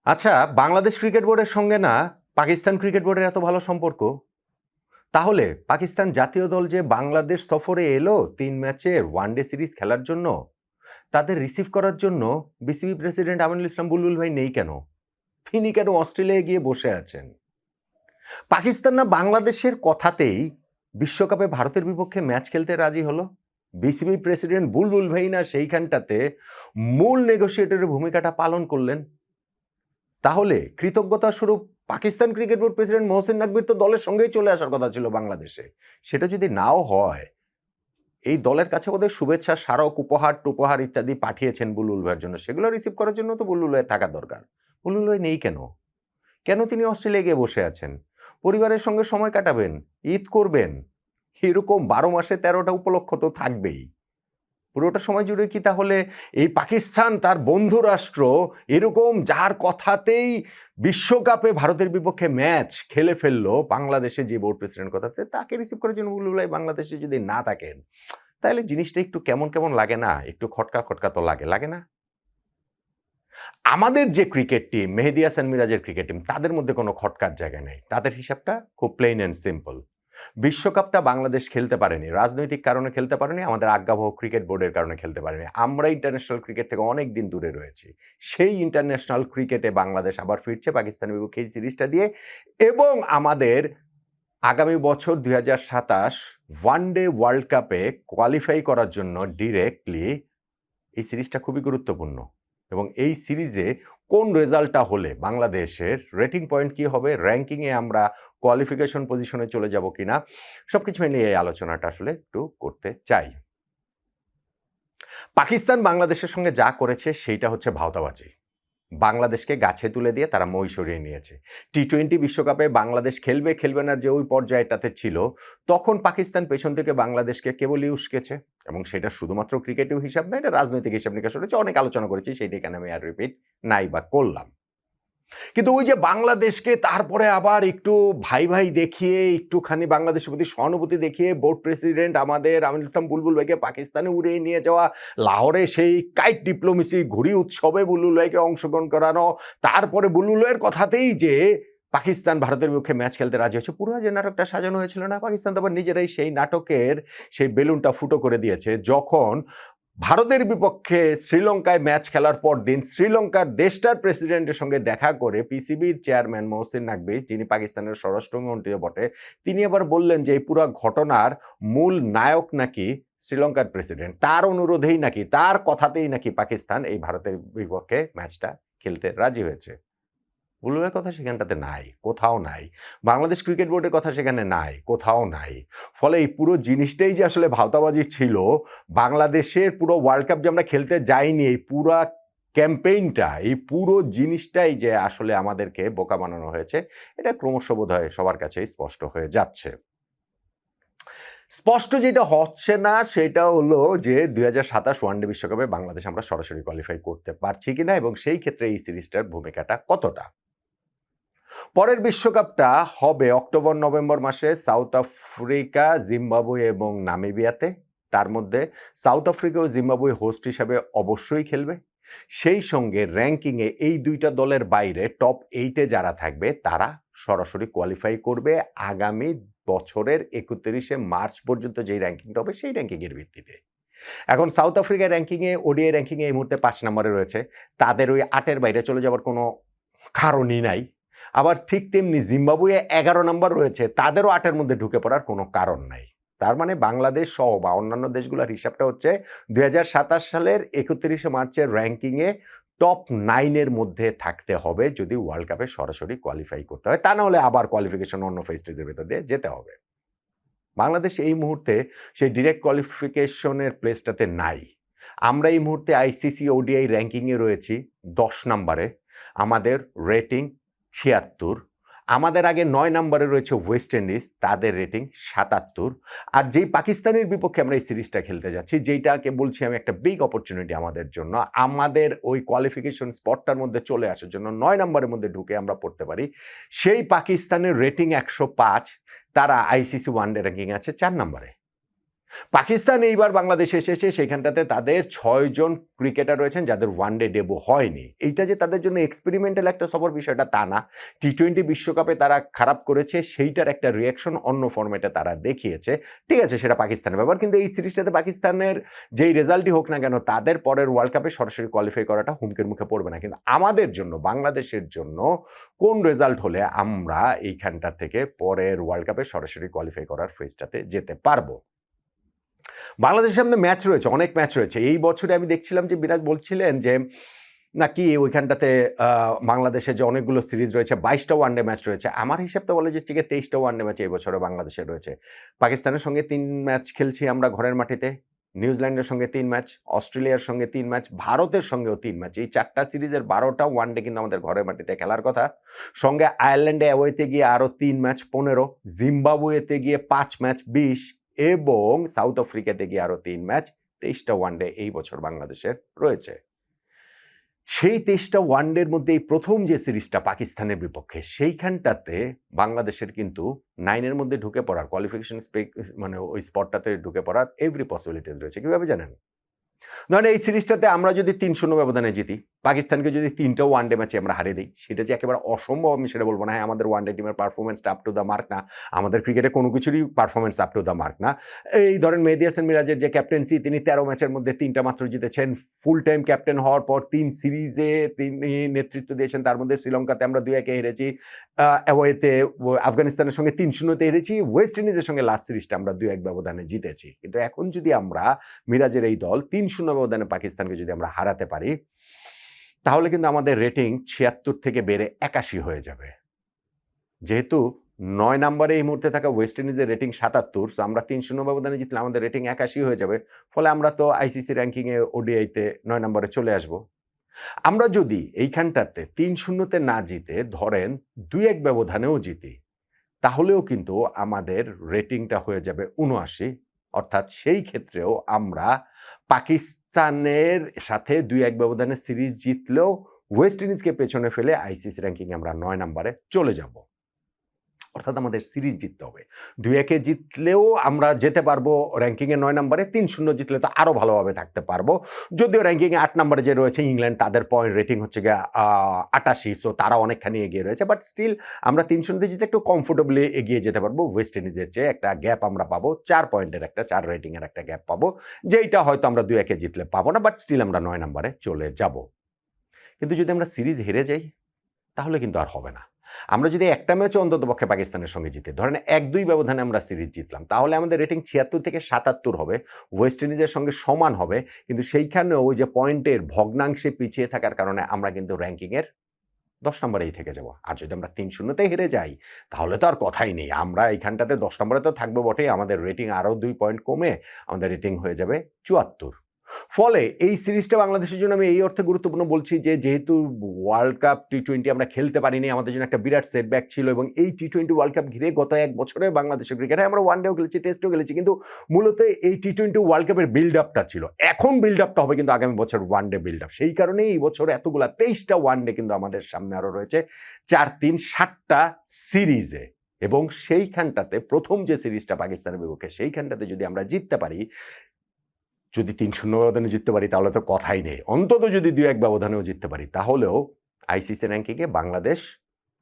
আচ্ছা, বাংলাদেশ ক্রিকেট বোর্ডের সঙ্গে না পাকিস্তান ক্রিকেট বোর্ডের এত ভালো সম্পর্ক? তাহলে পাকিস্তান জাতীয় দল যে বাংলাদেশ সফরে এলো ৩ ম্যাচের ওয়ানডে সিরিজ খেলার জন্য, তাদের রিসিভ করার জন্য বিসিবি প্রেসিডেন্ট আমিনুল ইসলাম বুলবুল ভাই নেই কেন? তিনি কেন অস্ট্রেলিয়ায় গিয়ে বসে আছেন? পাকিস্তান না বাংলাদেশের কথাতেই বিশ্বকাপে ভারতের বিপক্ষে ম্যাচ খেলতে রাজি হলো? বিসিবি প্রেসিডেন্ট বুলবুল ভাই না সেইখানটাতে মূল নেগোশিয়েটরের ভূমিকাটা পালন করলেন? তাহলে কৃতজ্ঞতা স্বরূপ Pakistan cricket board president Mohsin নাকবির তো দলের সঙ্গেই চলে আসার কথা ছিল বাংলাদেশে। সেটা যদি নাও হয়, এই দলের কাছে বোধহয় শুভেচ্ছা স্মারক, উপহার টুপহার ইত্যাদি পাঠিয়েছেন বুলবুল ভাইয়ের জন্য। সেগুলো রিসিভ করার জন্য তো বুলবুল ভাই থাকা দরকার। বুলবুল ভাই নেই কেন? কেন তিনি অস্ট্রেলিয়ায় গিয়ে বসে আছেন? পরিবারের সঙ্গে সময় কাটাবেন, ঈদ করবেন। এরকম ১২ মাসে ১৩টা উপলক্ষ তো থাকবেই। পুরোটা সময় জুড়ে কি তাহলে এই পাকিস্তান তার বন্ধু রাষ্ট্র এরকম যার কথাতেই বিশ্বকাপে ভারতের বিপক্ষে ম্যাচ খেলে ফেললো, বাংলাদেশে যে বোর্ড প্রেসিডেন্ট কথাতে তাকে রিসিভ করার জন্য বুলবুল ভাই বাংলাদেশে যদি না থাকেন, তাহলে জিনিসটা একটু কেমন কেমন লাগে না? একটু খটকা খটকা তো লাগে, লাগে না? আমাদের যে ক্রিকেট টিম, মেহেদী হাসান মিরাজের ক্রিকেট টিম, তাদের মধ্যে কোনো খটকার জায়গা নেই। তাদের হিসাবটা খুব প্লেন অ্যান্ড সিম্পল। বিশ্বকাপটা বাংলাদেশ খেলতে পারেনি, রাজনৈতিক কারণে খেলতে পারেনি, আমাদের আজ্ঞাবহ ক্রিকেট বোর্ডের কারণে খেলতে পারেনি। আমরা ইন্টারন্যাশনাল ক্রিকেট থেকে অনেক দিন দূরে রয়েছি। সেই ইন্টারন্যাশনাল ক্রিকেটে বাংলাদেশ আবার ফিরছে পাকিস্তানের বিপক্ষে এই সিরিজটা দিয়ে, এবং আমাদের আগামী বছর ২০২৭ ওয়ানডে ওয়ার্ল্ড কাপে কোয়ালিফাই করার জন্য ডিরেক্টলি এই সিরিজটা খুবই গুরুত্বপূর্ণ। এবং এই সিরিজে কোন রেজাল্টটা হলে বাংলাদেশের রেটিং পয়েন্ট কী হবে, র্যাঙ্কিংয়ে আমরা কোয়ালিফিকেশন পজিশনে চলে যাব কিনা, সব কিছু মিলিয়ে এই আলোচনাটা আসলে একটু করতে চাই। পাকিস্তান বাংলাদেশের সঙ্গে যা করেছে সেইটা হচ্ছে ভাওতাবাজি। বাংলাদেশকে গাছে তুলে দিয়ে তারা মই সরিয়ে নিয়েছে। টি-20 বিশ্বকাপে বাংলাদেশ খেলবে খেলবে না যে ওই পর্যায়টাতে ছিল, তখন পাকিস্তান পেছন থেকে বাংলাদেশকে কেবলই উস্কেছে। এবং সেটা শুধুমাত্র ক্রিকেটিভ হিসাব না, এটা রাজনৈতিক হিসাব নিকাশ রয়েছে, অনেক আলোচনা করেছি, সেইটা এখানে আমি আর রিপিট নাই বা করলাম। কিন্তু ওই যে বাংলাদেশকে তারপরে আবার একটু ভাই ভাই দেখিয়ে, একটুখানি বাংলাদেশের প্রতি সহানুভূতি দেখিয়ে বোর্ড প্রেসিডেন্ট আমাদের আমিনুল ইসলাম বুলবুল ভাইকে পাকিস্তানে উড়িয়ে নিয়ে যাওয়া, লাহোরে সেই কাইট ডিপ্লোমেসি ঘুড়ি উৎসবে বুলবুল ভাইকে অংশগ্রহণ করানো, তারপরে বুলবুল ভাইয়ের কথাতেই যে পাকিস্তান ভারতের বিপক্ষে ম্যাচ খেলতে রাজি হয়েছে, পুরো যে নাটকটা সাজানো হয়েছিল না, পাকিস্তান তো আবার নিজেরাই সেই নাটকের সেই বেলুনটা ফুটো করে দিয়েছে যখন ভারতের বিপক্ষে শ্রীলঙ্কায় ম্যাচ খেলার পর দিন শ্রীলঙ্কার দেশটার প্রেসিডেন্টের সঙ্গে দেখা করে পিসিবির চেয়ারম্যান মোহসিন নাকভি, যিনি পাকিস্তানের স্বরাষ্ট্রমন্ত্রীও বটে, তিনি আবার বললেন যে এই পুরো ঘটনার মূল নায়ক নাকি শ্রীলঙ্কার প্রেসিডেন্ট। তার অনুরোধেই নাকি, তার কথাতেই নাকি পাকিস্তান এই ভারতের বিপক্ষে ম্যাচটা খেলতে রাজি হয়েছে। বুলবুলের কথা সেখানটাতে নাই, কোথাও নাই। বাংলাদেশ ক্রিকেট বোর্ডের কথা সেখানে নাই, কোথাও নাই। ফলে এই পুরো জিনিসটাই যে আসলে ভাওতাবাজি ছিল, বাংলাদেশের পুরো ওয়ার্ল্ড কাপ যে আমরা খেলতে যাইনি, এই পুরা ক্যাম্পেইনটা, এই পুরো জিনিসটাই যে আসলে আমাদেরকে বোকা বানানো হয়েছে, এটা ক্রমশ বোধহয় সবার কাছেই স্পষ্ট হয়ে যাচ্ছে। স্পষ্ট যেটা হচ্ছে না সেটা হলো যে ২০২৭ ওয়ানডে বিশ্বকাপে বাংলাদেশ আমরা সরাসরি কোয়ালিফাই করতে পারছি কিনা, এবং সেই ক্ষেত্রে এই সিরিজটার ভূমিকাটা কতটা। পরের বিশ্বকাপটা হবে অক্টোবর-নভেম্বর মাসে সাউথ আফ্রিকা, জিম্বাবুয়ে এবং নামিবিয়াতে। তার মধ্যে সাউথ আফ্রিকা ও জিম্বাবুয়ে হোস্ট হিসাবে অবশ্যই খেলবে। সেই সঙ্গে র্যাঙ্কিংয়ে এই দুইটা দলের বাইরে টপ 8-এ যারা থাকবে তারা সরাসরি কোয়ালিফাই করবে আগামী বছরের ৩১শে মার্চ পর্যন্ত যেই র্যাঙ্কিংটা হবে সেই র্যাঙ্কিংয়ের ভিত্তিতে। এখন সাউথ আফ্রিকা র্যাঙ্কিংয়ে, ওডিআই র্যাঙ্কিংয়ে এই মুহূর্তে ৫ নম্বরে রয়েছে। তাদের ওই ৮-এর বাইরে চলে যাওয়ার কোনো কারণই নাই। আবার ঠিক তেমনি জিম্বাবুয়ে ১১ নম্বর রয়েছে, তাদেরও ৮-এর মধ্যে ঢুকে পড়ার কোনো কারণ নাই। তার মানে বাংলাদেশ সহ বা অন্যান্য দেশগুলোর হিসাবটা হচ্ছে ২০২৭ সালের ৩১শে মার্চের র্যাঙ্কিংয়ে টপ 9 এর মধ্যে থাকতে হবে যদি ওয়ার্ল্ড কাপে সরাসরি কোয়ালিফাই করতে হয়। তা না হলে আবার কোয়ালিফিকেশন অন্য ফেস্টেজের ভেতর দিয়ে যেতে হবে। বাংলাদেশ এই মুহূর্তে সেই ডিরেক্ট কোয়ালিফিকেশনের প্লেসটাতে নাই। আমরা এই মুহূর্তে আইসিসি ওডিআই র্যাঙ্কিংয়ে রয়েছি ১০ নম্বরে। আমাদের রেটিং ৭৬। আমাদের আগে ৯ নম্বরে রয়েছে ওয়েস্ট ইন্ডিজ, তাদের রেটিং ৭৭। আর যেই পাকিস্তানের বিপক্ষে আমরা এই সিরিজটা খেলতে যাচ্ছি, যেইটাকে বলছি আমি একটা বিগ অপরচুনিটি আমাদের জন্য, আমাদের ওই কোয়ালিফিকেশন স্পটটার মধ্যে চলে আসার জন্য ৯ নম্বরের মধ্যে ঢুকে আমরা পড়তে পারি, সেই পাকিস্তানের রেটিং ১০৫, তারা আইসিসি ওয়ানডে র্যাঙ্কিং আছে ৪ নম্বরে। পাকিস্তান এইবার বাংলাদেশে এসেছে, সেখানটাতে তাদের ৬ জন ক্রিকেটার রয়েছেন যাদের ওয়ানডে ডেবু হয়নি। এইটা যে তাদের জন্য এক্সপেরিমেন্টাল একটা সফর, বিষয়টা তা না। টি-20 বিশ্বকাপে তারা খারাপ করেছে, সেইটার একটা রিঅ্যাকশন অন্য ফরম্যাটে তারা দেখিয়েছে। ঠিক আছে, সেটা পাকিস্তানের ব্যাপার, কিন্তু এই সিরিজটাতে পাকিস্তানের যেই রেজাল্টই হোক না কেন, তাদের পরের ওয়ার্ল্ড কাপে সরাসরি কোয়ালিফাই করাটা হুমকির মুখে পড়বে না। কিন্তু আমাদের জন্য, বাংলাদেশের জন্য কোন রেজাল্ট হলে আমরা এইখানটা থেকে পরের ওয়ার্ল্ড কাপে সরাসরি কোয়ালিফাই করার ফেজটাতে যেতে পারবো? বাংলাদেশের সামনে ম্যাচ রয়েছে, অনেক ম্যাচ রয়েছে। এই বছরে আমি দেখছিলাম যে বিরাজ বলছিলেন যে নাকি ওইখানটাতে বাংলাদেশে যে অনেকগুলো সিরিজ রয়েছে, ২২টা ওয়ানডে ম্যাচ রয়েছে। আমার হিসাব তো বলে যে ২৩টা ওয়ানডে ম্যাচ এই বছরে বাংলাদেশে রয়েছে। পাকিস্তানের সঙ্গে ৩ ম্যাচ খেলছি আমরা ঘরের মাটিতে, নিউজিল্যান্ডের সঙ্গে ৩ ম্যাচ, অস্ট্রেলিয়ার সঙ্গে ৩ ম্যাচ, ভারতের সঙ্গেও ৩ ম্যাচ। এই ৪টা সিরিজের ১২টা ওয়ানডে কিন্তু আমাদের ঘরের মাটিতে খেলার কথা। সঙ্গে আয়ারল্যান্ডে অ্যাওয়েতে গিয়ে আরও ৩ ম্যাচ ১৫, জিম্বাবুয়েতে গিয়ে ৫ ম্যাচ ২০ এবং সাউথ আফ্রিকাতে গিয়ে আরও ৩ ম্যাচ, ২৩টা ওয়ানডে এই বছর বাংলাদেশের রয়েছে। সেই ২৩টা ওয়ানডের মধ্যে এই প্রথম যে সিরিজটা পাকিস্তানের বিপক্ষে, সেইখানটাতে বাংলাদেশের কিন্তু 9 এর মধ্যে ঢুকে পড়ার, কোয়ালিফিকেশন মানে ওই স্পটটাতে ঢুকে পড়ার এভরি পসিবিলিটিস রয়েছে। কিভাবে জানেন? ধরেন এই সিরিজটাতে আমরা যদি ৩-০ ব্যবধানে জিতি, পাকিস্তানকে যদি ৩টা ওয়ানডে ম্যাচে আমরা হারিয়ে দিই, সেটা যে একেবারে অসম্ভব আমি সেটা বলবো না। হ্যাঁ, আমাদের ওয়ানডে টিমের পারফরমেন্সটা আপ টু দ্য মার্ক না, আমাদের ক্রিকেটে কোনো কিছুরই performance up to the mark না। এই ধরেন মেহেদী হাসান মিরাজের যে ক্যাপ্টেন্সি, তিনি ১৩ ম্যাচের মধ্যে ৩টা মাত্র জিতেছেন। ফুল টাইম ক্যাপ্টেন হওয়ার পর ৩ সিরিজে তিনি নেতৃত্ব দিয়েছেন, তার মধ্যে শ্রীলঙ্কাতে আমরা ২-১-এ হেরেছি, অ্যাওয়েতে আফগানিস্তানের সঙ্গে ৩-০-তে হেরেছি, ওয়েস্ট ইন্ডিজের সঙ্গে লাস্ট সিরিজটা আমরা ২-১ ব্যবধানে জিতেছি। কিন্তু এখন যদি আমরা মিরাজের এই দল ৩-০ ব্যবধানে পাকিস্তানকে যদি আমরা হারাতে পারি, তাহলে কিন্তু আমাদের রেটিং ৭৬ থেকে বেড়ে ৮১ হয়ে যাবে। যেহেতু ৯ নম্বরে এই মুহূর্তে থাকা ওয়েস্ট ইন্ডিজের রেটিং ৭৭, সো আমরা ৩-০ ব্যবধানে জিতলে আমাদের রেটিং ৮১ হয়ে যাবে। ফলে আমরা তো আইসিসি র্যাঙ্কিংয়ে ওডিআইতে ৯ নম্বরে চলে আসব। আমরা যদি এইখানটাতে ৩-০তে না জিতে ধরেন ২-১ ব্যবধানেও জিতি, তাহলেও কিন্তু আমাদের রেটিংটা হয়ে যাবে ৭৯। অর্থাৎ সেই ক্ষেত্রেও আমরা পাকিস্তানের সাথে ২-১ ব্যবধানে সিরিজ জিতলেও ওয়েস্ট ইন্ডিজকে পেছনে ফেলে আইসিসি র্যাঙ্কিংয়ে আমরা ৯ নম্বরে চলে যাব। অর্থাৎ আমাদের সিরিজ জিততে হবে। ২-১-এ জিতলেও আমরা যেতে পারবো র্যাঙ্কিংয়ে ৯ নম্বরে, ৩-০ জিতলে তো আরও ভালোভাবে থাকতে পারবো। যদিও র্যাঙ্কিংয়ে ৮ নম্বরে যে রয়েছে ইংল্যান্ড, তাদের পয়েন্ট রেটিং হচ্ছে গিয়ে ৮৮, সো তারা অনেকখানি এগিয়ে রয়েছে। বাট স্টিল আমরা ৩-০তে জিতলে একটু কমফোর্টেবলি এগিয়ে যেতে পারবো। ওয়েস্ট ইন্ডিজের চেয়ে একটা গ্যাপ আমরা পাবো, ৪ পয়েন্টের একটা, ৪ রেটিংয়ের একটা গ্যাপ পাবো, যেইটা হয়তো আমরা ২-১-এ জিতলে পাবো না, বাট স্টিল আমরা ৯ নম্বরে চলে যাব। কিন্তু যদি আমরা সিরিজ হেরে যাই, তাহলে কিন্তু আর হবে না। আমরা যদি একটা ম্যাচে অন্ততপক্ষে পাকিস্তানের সঙ্গে জিতে, ধরেন ১-২ ব্যবধানে আমরা সিরিজ জিতলাম, তাহলে আমাদের রেটিং ৭৬ থেকে ৭৭ হবে, ওয়েস্ট ইন্ডিজের সঙ্গে সমান হবে। কিন্তু সেইখানেও ওই যে পয়েন্টের ভগ্নাংশে পিছিয়ে থাকার কারণে আমরা কিন্তু র্যাঙ্কিংয়ের ১০ নম্বরেই থেকে যাব। আর যদি আমরা ৩-০তে হেরে যাই, তাহলে তো আর কথাই নেই। আমরা এইখানটাতে 10 নম্বরে তো থাকবো বটেই, আমাদের রেটিং আরও ২ পয়েন্ট কমে আমাদের রেটিং হয়ে যাবে ৭৪। ফলে এই সিরিজটা বাংলাদেশের জন্য আমি এই অর্থে গুরুত্বপূর্ণ বলছি যে, যেহেতু ওয়ার্ল্ড কাপ টি-20 আমরা খেলতে পারিনি, আমাদের জন্য একটা বিরাট সেটব্যাক ছিল এবং এই টি-20 ওয়ার্ল্ড কাপ ঘিরে গত ১ বছরে বাংলাদেশের ক্রিকেটে আমরা ওয়ানডেও খেলেছি, টেস্টও খেলেছি, কিন্তু মূলত এই টি-20 ওয়ার্ল্ড কাপের বিল্ড আপটা ছিল। এখন বিল্ড আপটা হবে কিন্তু আগামী বছর ওয়ানডে বিল্ড আপ। সেই কারণেই এই বছর এতগুলা ২৩টা ওয়ানডে কিন্তু আমাদের সামনে আরও রয়েছে, ৪-৩ ৭টা সিরিজে। এবং সেইখানটাতে প্রথম যে সিরিজটা পাকিস্তানের বিপক্ষে, সেইখানটাতে যদি আমরা জিততে পারি, যদি ৩-০ ব্যবধানে জিততে পারি, তাহলে তো কথাই নেই। অন্তত যদি ২-১ ব্যবধানেও জিততে পারি, তাহলেও আইসিসি র্যাঙ্কিংয়ে বাংলাদেশ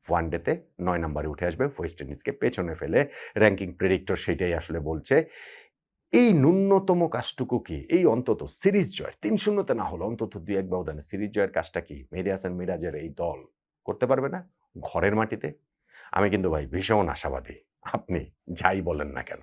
ওয়ানডেতে ৯ নম্বরে উঠে আসবে, ওয়েস্ট ইন্ডিজকে পেছনে ফেলে। র্যাঙ্কিং প্রেডিক্টর সেটাই আসলে বলছে। এই ন্যূনতম কাজটুকু কি? এই অন্তত সিরিজ জয়, ৩-০তে না হলো অন্তত ২-১ ব্যবধানে সিরিজ জয়ের কাজটা কি মেহেদী হাসান মিরাজের এই দল করতে পারবে না ঘরের মাটিতে? আমি কিন্তু ভাই ভীষণ আশাবাদী, আপনি যাই বলেন না কেন।